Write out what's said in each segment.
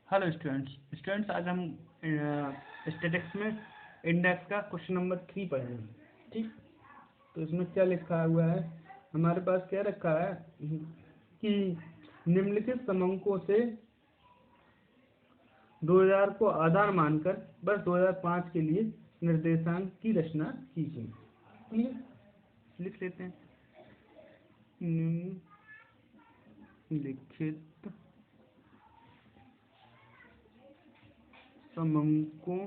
Hello students आज हम statics में इंडेक्स का क्वेश्चन नंबर 3 पढ़ेंगे। ठीक, तो इसमें क्या लिखा हुआ है, हमारे पास क्या रखा है कि निम्नलिखित समंकों से 2000 को आधार मानकर वर्ष 2005 के लिए निर्देशांक की रचना कीजिए। ठीक, लिख लेते हैं। निम्नलिखित समंकों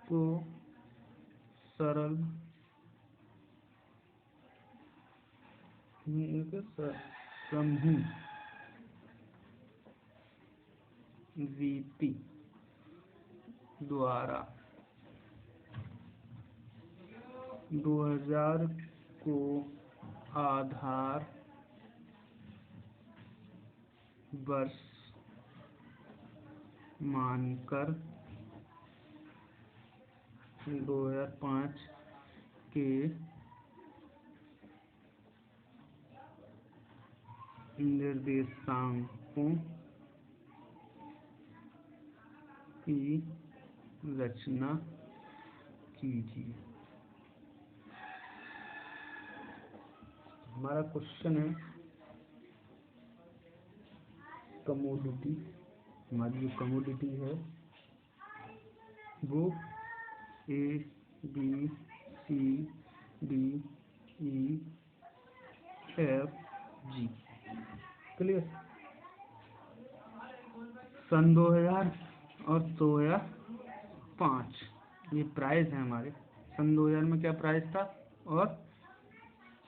को सरल समूहरीति द्वारा 2000 को आधार वर्ष मानकर 2005 के निर्देशांकों की रचना कीजिए। हमारा क्वेश्चन है कमोडिटी। हमारी जो कमोडिटी है वो A B C D E F G। Clear. सन 2000 और 2005 ये प्राइस है हमारे। सन 2000 में क्या प्राइस था और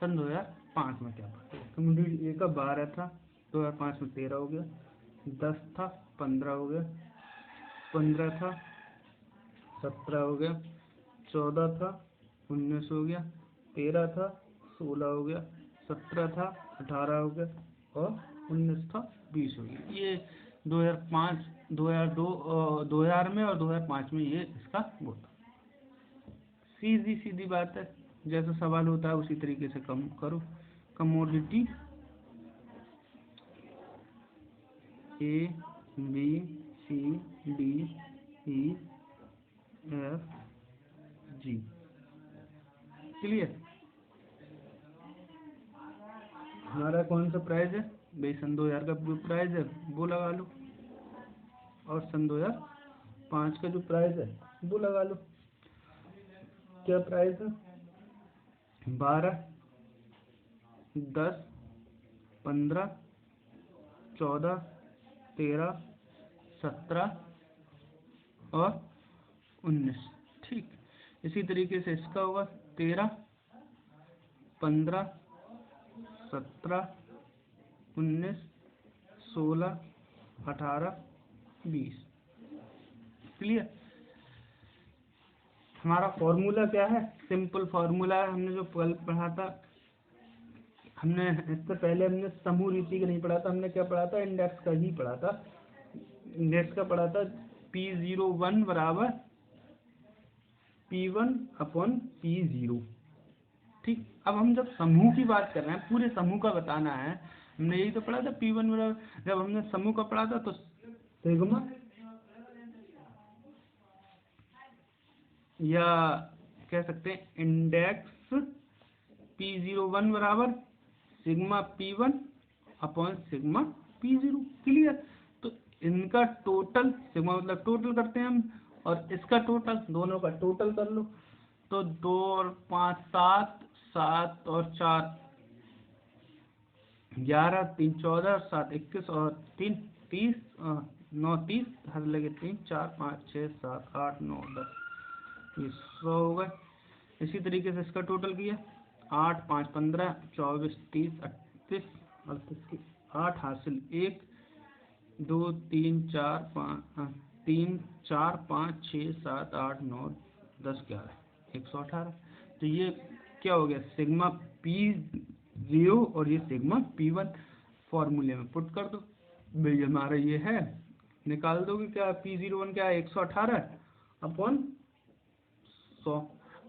सन 2005 में क्या प्राइस। कमोडिटी ए का 12 था, 2005 में 13 हो गया, 10 था 15 हो गया, 15 था 17 हो गया, 14 था 19 हो गया, 13 था 16 हो गया, 17 था 18 हो गया और 19 था 20 हो गया। ये 2005 2000 में और 2005 में ये इसका वो था। सीधी बात है, जैसा सवाल होता है उसी तरीके से कम करो। Commodity A B C D E F G। Clear. हमारा कौन सा प्राइस है भाई? सन 2000 का जो प्राइस है वो लगा लो और सन 2005 का जो प्राइस है वो लगा लो। क्या प्राइस है? 12, 10, 15, 14, 13, 17 और 19। ठीक, इसी तरीके से इसका होगा 13, 15, 17, 19, 16, 18, 20। क्लियर। हमारा फॉर्मूला क्या है? सिंपल फॉर्मूला है। हमने जो कल पढ़ा था, हमने इससे पहले हमने समूह रीति का नहीं पढ़ा था, हमने क्या पढ़ा था? इंडेक्स का ही पढ़ा था। इंडेक्स का पढ़ा था P01 बराबर P1/P0। ठीक, अब हम जब समूह की बात कर रहे हैं, पूरे समूह का बताना है, हमने यही तो पढ़ा था P1 बराबर, जब हमने समूह का पढ़ा था तो सिग्मा या कह सकते हैं इंडेक्स P01 बराबर सिग्मा P1/सिग्मा P0। क्लियर। तो इनका टोटल, सिग्मा मतलब टोटल करते हैं हम, और इसका टोटल, दोनों का टोटल कर लो। तो 2 और 5 7, 7 और 4 11, 3 14, 7 21 और 3 30, 9 30, हर लगे 3 4 5 6 7 8 9 10, ये 100 हो गए। इसी तरीके से इसका टोटल किया 8 5 15 24 30 38 38, 8 हासिल 1 2 3 4 5 3 4 5 6 7 8 9 10 11 118। तो ये क्या हो गया? सिग्मा P0 और ये सिग्मा P1 फॉर्मूले में पुट कर दो भाई। हमारा ये है, निकाल दोगे क्या? P01 क्या है? 118/100।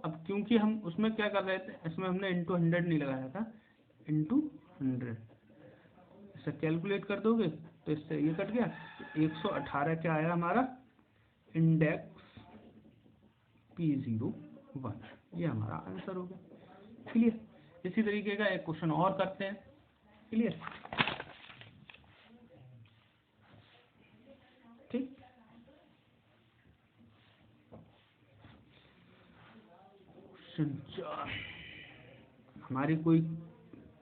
अब क्योंकि हम उसमें क्या कर रहे थे, इसमें हमने इंटू 100 नहीं लगाया था, इंटू 100। इसे कैलकुलेट कर दोगे तो इससे ये कट गया, 118 क्या आया हमारा इंडेक्स P01, ये हमारा आंसर हो गया। क्लियर। इसी तरीके का एक क्वेश्चन और करते हैं। क्लियर, ठीक। क्वेश्चन 4, हमारी कोई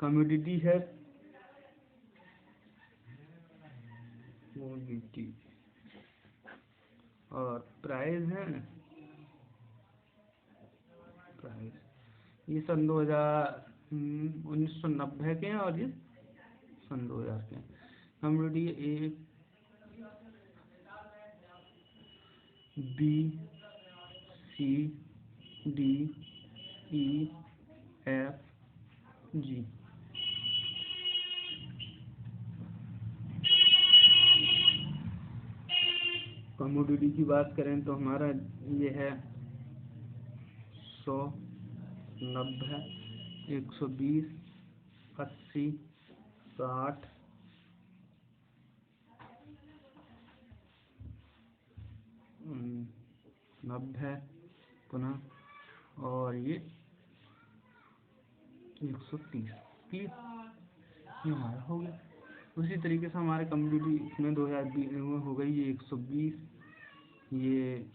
कम्योडिटी है, कम्योडिटी और प्राइस है, प्राइस ये सन 1990 के हैं और ये सन 2000 के हैं। Commodity A B C D E F G. Commodity की बात करें तो हमारा ये है 100, 90, 120, 80, 60, 90 पुनः और ये 130। क्लियर, ये हमारा हो गया। उसी तरीके से हमारे कम्युनिटी इसमें 2020 में हो गई, ये 120, ये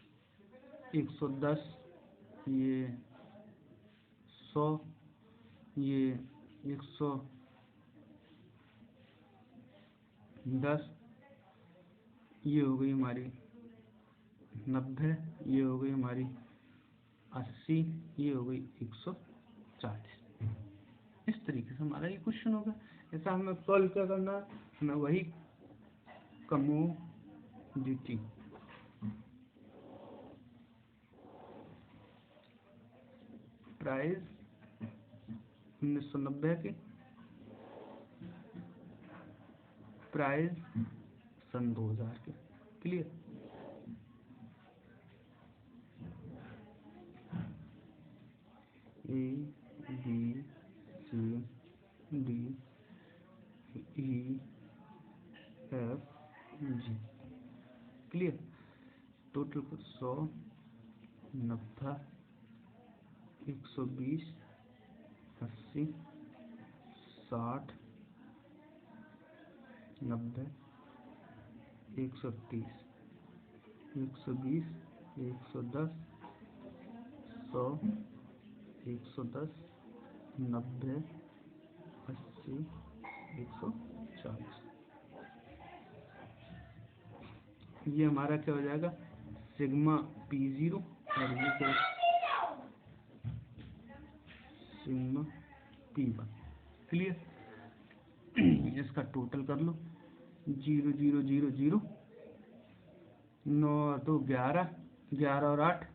110, ये 100, ये 110, ये हो गई हमारी 90, ये हो गई हमारी 80, ये हो गई 140। इस तरीके से हमारा ये क्वेश्चन होगा। ऐसा हमें सॉल्व क्या करना है, हमें वही कमोडिटी प्राइस 1990 के, प्राइस सन 2000 के। Clear, A B C D E F G. Clear, total 100, 90, 120, 80, 60, 90, 130, 120, 110, 100, 110, 90, 80, 140। ये हमारा क्या हो जाएगा, सिग्मा P0 और ये सिग्मा P1। क्लियर, इसका टोटल कर लो, 0 0 0 0, 9 और 2 11, 11 और 8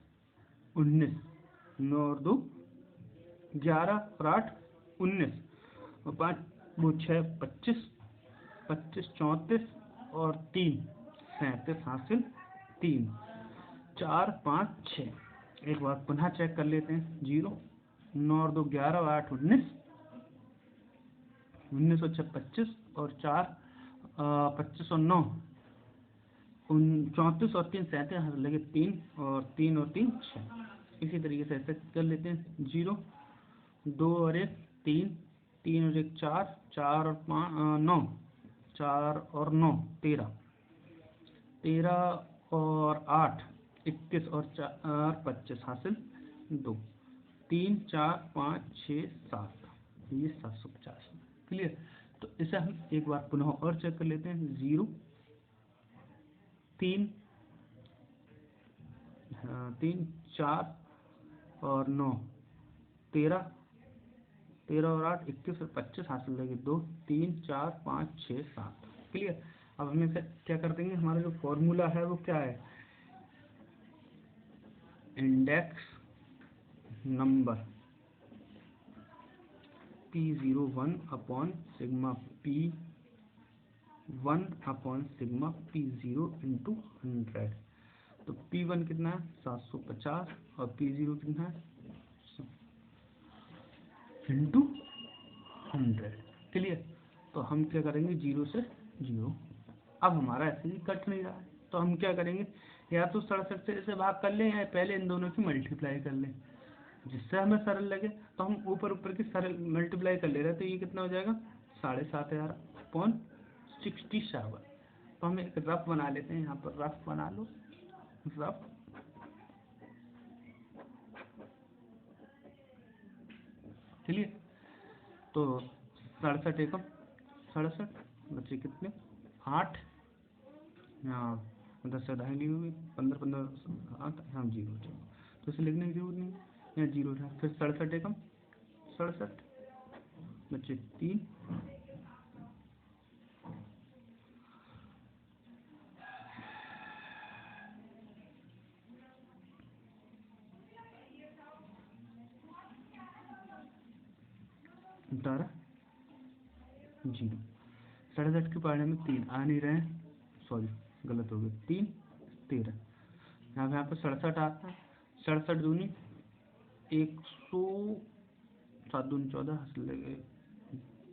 19, 9 और 2 11 और 8 19 और 5 वो 6 25, 25 34 और 3 37 हासिल 3 4 5 6। एक बार पुनः चेक कर लेते हैं, 0 9 और 2 11 और 8 19, 19 और 6 25 और 4 25 और 9 34 और 3 37 हासिल लगे 3 और 3 और 3 6। इसी तरीके से ऐसे कर लेते हैं, 0 2 और 1 3, 3 और 1 4, 4 और 5 9, 4 और 9 13, 13 और 8 21 और 4 25 हासिल 2, 3 4 5 6 7, ये 750। क्लियर, तो इसे हम एक बार पुनः और चेक कर लेते हैं, 0 3 3 4 और 9 13, 13 और 8 21 और 25 हासिल लगे 2 3 4 5 6 7। क्लियर, अब हम इसे क्या कर देंगे, हमारा जो फॉर्मूला है वो क्या है, index number P01 upon sigma P1 upon sigma P0 into 100। तो P1 कितना है 750 और P0 कितना है इंटू 100। क्लियर, तो हम क्या करेंगे, 0 से 0। अब हमारा ऐसे ही कट नहीं रहा है, तो हम क्या करेंगे, या तो 67 से इसे भाग कर लें, या पहले इन दोनों की मल्टीप्लाई कर लें, जिससे हमें सरल लगे। तो हम ऊपर ऊपर की सरल मल्टीप्लाई कर ले रहे हैं, तो ये कितना हो जाएगा, 7500/67। तो हम एक रफ बना लेते हैं, यहाँ पर रफ बना लो, रफ। चलिए, तो 67 एकम 67 बच्चे कितने, 8, यहाँ 10 से 10 ली होगी, 15 15 8, हाँ 0, तो इसे लिखने की जरूरत नहीं है, यहाँ 0 था। फिर 67 एकम 67 बच्चे 3, तारा 0। 67 के पढ़ने में 3 आ नहीं रहे हैं, सॉरी गलत हो गया, 3 13। यहाँ पे 67 आता है, 67 दूनी 100, 7 दूनी 14, हंस लगे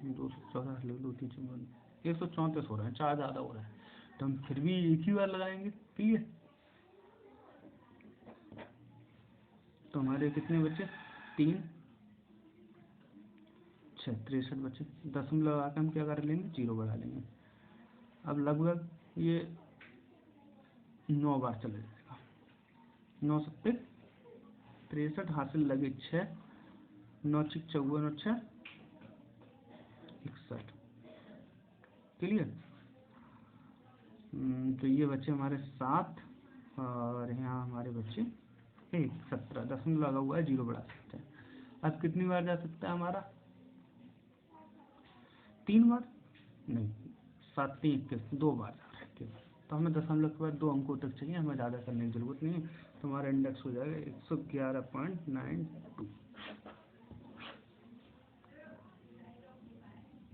214, हंस लगे 2 3 134 हो रहे हैं, 4 ज़्यादा हो रहा है, तो हम फिर भी एक ही बार लगाएंगे। क्लियर, तो हमारे कितने बचे, 3 6 63 बचे। दशमलव लगा के हम क्या कर लेंगे, 0 बढ़ा लेंगे। अब लगभग ये 9 बार चला जाएगा, 9 सत्ते 63, हासिल लगे 6, 9 6 54 और 6 61। क्लियर, तो ये बच्चे हमारे 7, और यहाँ हमारे बच्चे 17। दशमलव लगा हुआ है, 0 बढ़ा सकते हैं। अब कितनी बार जा सकता है हमारा, 3 बार नहीं, 7 3 21, 2 बार जा सकते हैं। तो हमें दशमलव के बाद 2 अंकों तक चाहिए, हमें ज़्यादा करने की जरूरत नहीं है। तो हमारा इंडेक्स हो जाएगा 111.92,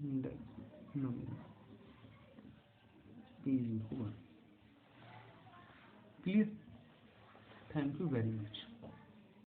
index number P01। Clear, thank you very much.